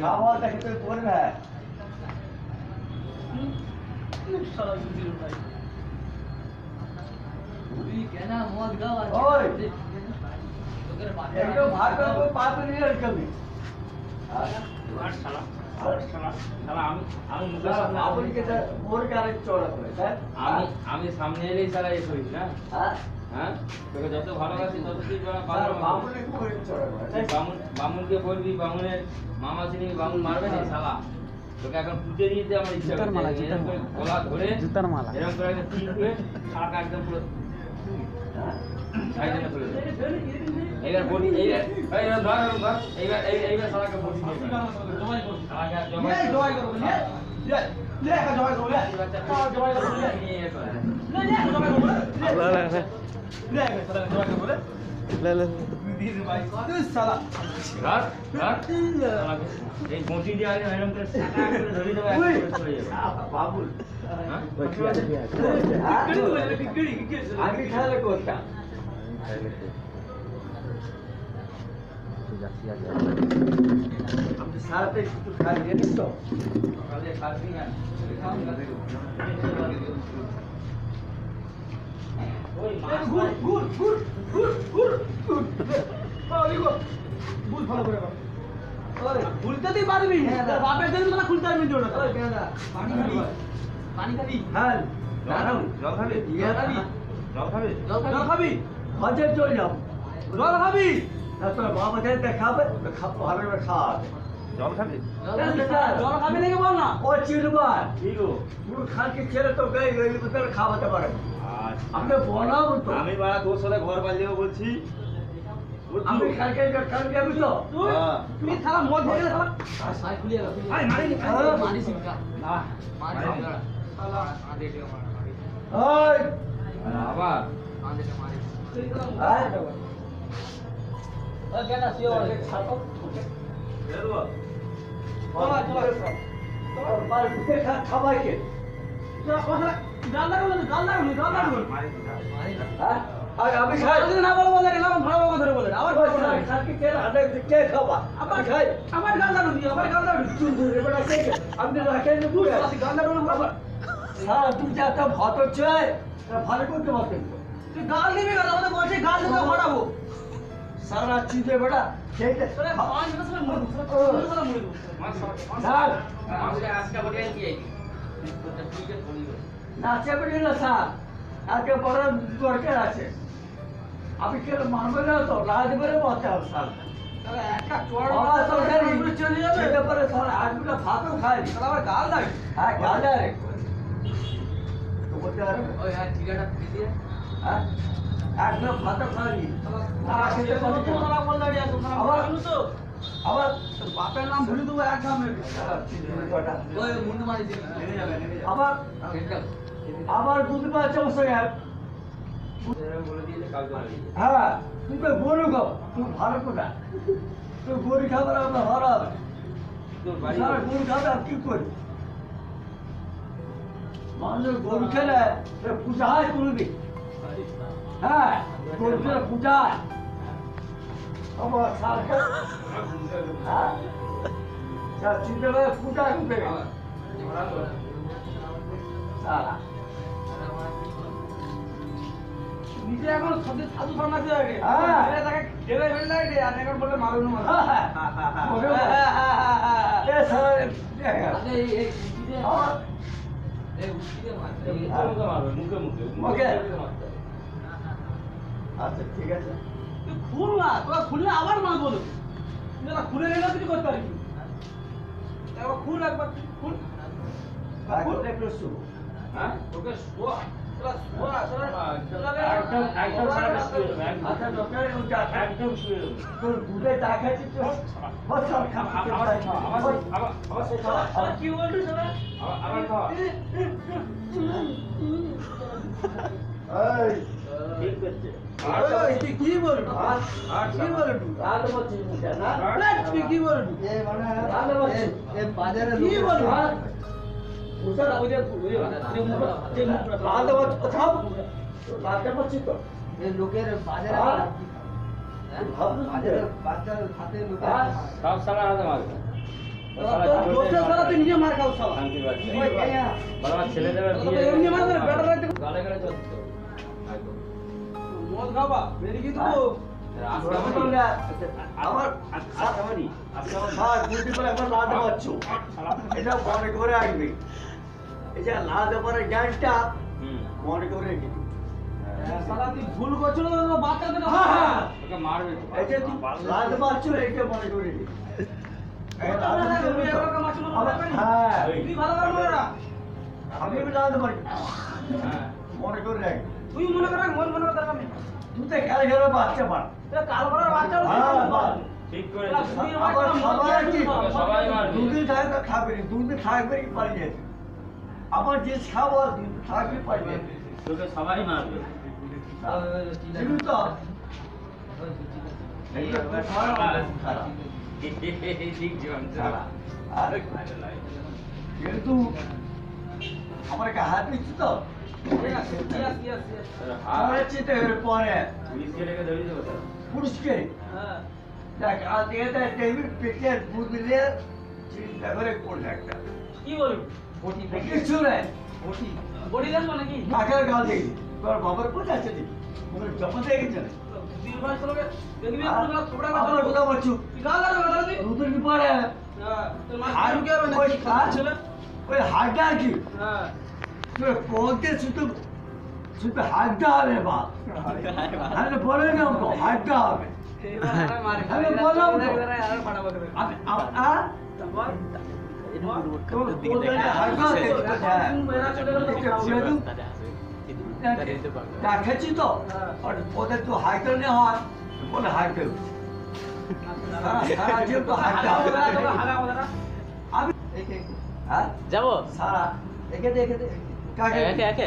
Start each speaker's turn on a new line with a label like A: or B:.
A: খাওয়া দেখে তুই করবে
B: আমি সামনে এলেই সারা এ করিস না হ্যাঁ তোকে যত ভালোবাসি তত তুই বামুনকে বলবি বামুনের মামা চিনি বামুন মারবে না শালা তোকে এখন পুজো দিতে আমার ইচ্ছা করছে গলা ধরে জুতার মালা এরকম করে একটা তিন করে শালাকে একদম পুরো সাইডে না চলে এইবার বলি এইবার ধর এইবার শালাকে বলি জমাই কর শালাকে জমাই করব লে একা জমাই করব লে জমাই করব লে জমাই করব লে লে শালা ধর এই বটি দিয়ে আরে এরকম করে সাটা করে ধরে দেব একবার চলে যাবে বাবুল হ্যাঁ
A: আগে খেলা করতাম আপনি সারাতে একটু খাই জানিস তো সকালে খাবি না ওই good good good good good good good ভালো করে খুলতে পারবি বাপের জন্য তোরা খুলতে পারবি না পানি খাবি পানি খাবি হ্যাঁ
B: জল খাবে
A: ইয়া খাবি
B: জল খাবে
A: জল খাবি হজের জল যাও জল খাবি তোর বাবা যেটা খাবে ভালো করে খাওয়া
B: জল খাবে
A: জল খাবি নাকি বল না ও চিরবার ঠিক পুরো খানকে ছেড়ে তো গই গই ভিতরে খাওয়াতে পারে আমি বললাম তো
B: আমি বাড়া তোর সাথে ঘর বাজিয়ে বলছি
A: আমি কালকে আমি তো তুমি খালা মদ খেলে খালা সাই খুলিয়ে রাখ আই মারি সিংকা না মারি সিংকা শালা আদে দিও মারি ওই
B: আবার
A: আদে মারি আয় ওই কেন সিও ছাড়ো বেরো চলো চলো তোর বাল উঠে খাবাই কে যা কথা গাল লাগলো মারি হ্যাঁ আমি খাই না বলে না ভালো কথা ধরে বলে আবার খাকি কে আদে কে খাবা আবার খাই আমার গাল দাও দিও আমার গাল দাও এবারে কে আপনি রাখেন না তুই গাল দাও না আবার হ্যাঁ তুই যা তো ভত চাই ভালো করতে পারতেন তুই গাল দিবি না আমাদের বলছে গাল দিতে ফাটাবো সারা চিজে বড়া সেইটা সরে পাঁচ মিনিট সময় মুড়ি সারা মুড়ি স্যার আমাদের আজকে বড় কি এই না চেপে না স্যার আজকে বড় দরকার আছে আপনি কে মানবে না তো রাজবারে বলতে হবে স্যার তাহলে একটা চড় বাবা সরকারি চলে যাবে এটা পরে স্যার আজগুলো ভাতও খাই তাহলে আবার গাল লাগে হ্যাঁ গাল লাগে তো বলতে পারো ওই হ্যাঁ ঠিকাটা দিয়ে হ্যাঁ একদম ভাতও খাই তারা খেতে পারো তোমরা বল দাঁড়িয়ে আছো আবার তো আবার বাপের নাম ভুলে দেবো এক নামে ওই মুন্ডু মারি দিন নেমে যাবে আবার আবার বুঝতে পারছো স্যার
B: বলে দিয়েছে কাল চলে
A: হ্যাঁ তুই তো গরু গো তুই ভালো কোথা তুই গরু খাবার আমরা ভালো হবে
B: তোর বাড়ি
A: সারা গরু খাবে আর কি করি মানুষ গরু খেলে পূজা হয় তুলবি হ্যাঁ গরু খেলে পূজা হয় আমার সারকে হ্যাঁ চিন্তা করে পূজা করতে সারা নিজে এখন সত্যি সাধু সন্ন্যাসী হয়ে গেছে হ্যাঁ তাকে ডেবে ফেলে লাগে আর এখন বলে মারুন মার এ স্যার এই উঠিয়ে মার
B: মুখে মুখে
A: ওকে আচ্ছা ঠিক আছে তুই খুল না তোরা খুললে আবার মার বলো তুই না খুলে গেলে কিছু করতে পারবি একবার খুল একবার খুল খুল একটু শুরু হ্যাঁ তোকে শোয়া তোর দুধে চা খাচ্ছিস কি বলছিস কি বলবি কি বলবি বাজারে কি বলবি লোকের বাজারে
B: সব সারা হাতে মারবে
A: দোস্ত সারা তুই নিজে মার খাও শালা
B: শান্তির বাচ্চা
A: ওই কেয়া
B: বাবা ছেলে দেবে
A: তো এমনি মার ধরে বেটা রাখতে
B: গালে গালে চলছে তো
A: মদ খাবা বেরি কি তো
B: আজকে
A: আমার
B: আজকে
A: স্যার বুদ্ধি করে একবার না দেওয়াচ্ছ এটা মনে করে আসবে এটা না দেওয়ার জ্ঞানটা মনে করে রেখে দিবি। সালা তুই ভুল করছিল তো বাচ্চাদের হ্যাঁ
B: ওকে মারবে তো
A: এই যে তুই লাল মারছো এটা মনে করে রেখে দিবি। হ্যাঁ তুই ভালো করে মনে রাখ আমি লাল মারি
B: হ্যাঁ
A: মনে করে রাখ
C: তুই মনে কর মন মনে কর দরকার নেই
A: তুই তো কাল ঘরে বাচ্চা পার
C: কাল করার বাচ্চা
B: ঠিক করে
A: আবার সবাই কি
B: সবাই মারবে
A: দুদিন থাকবে খাবে না দুদিন থাকবে কি পারি যেতে আমার যে খাবো দুদিন থাকবে পারি যেতে
B: তোকে সবাই মারবে
A: কিন্তু তো এই যে খারাপ খারাপ
B: ঠিক জীবন
A: আর কিন্তু আমার একটা হাত দিচ্ছি তো আমার চিন্তা করে পরে
B: পুলিশকে রেখে ধরিয়ে দেবো স্যার
A: পুরুষকে দেখ আর এটা টেবিল পিকের বুঝলে চিন্তা করে করলে একটা
C: কি বলবি
A: কিছু নেই
C: বডি দেন মানে কি
A: টাকার গাল দেখি তোর বাবার কোথায় আছে দেখি ওদের জমা দিয়ে গেছে
C: তিন মাস চলবে দেখবি পুরো ছোড়া
A: আমার কথা বলছো
C: গাল লাগা গাল দি
A: নতুন কি পড়ে
C: তোর মাস কি হবে না কি খারাপ ছিল
A: ওই হাড্ডা কি
C: হ্যাঁ
A: তুই পৌঁছে শুধু শুধু হাড্ডা হবে বা আমি বলে না তো হাড্ডা হবে আমি বললাম তো আমি আ দেখেছি তো ওদের তো হাইকেল নেওয়া হয় বলে হাইকেল সারা জীবন তো হাইকেল আমি হ্যাঁ
C: যাবো
A: সারা একে দেখে কাকে
C: একে একে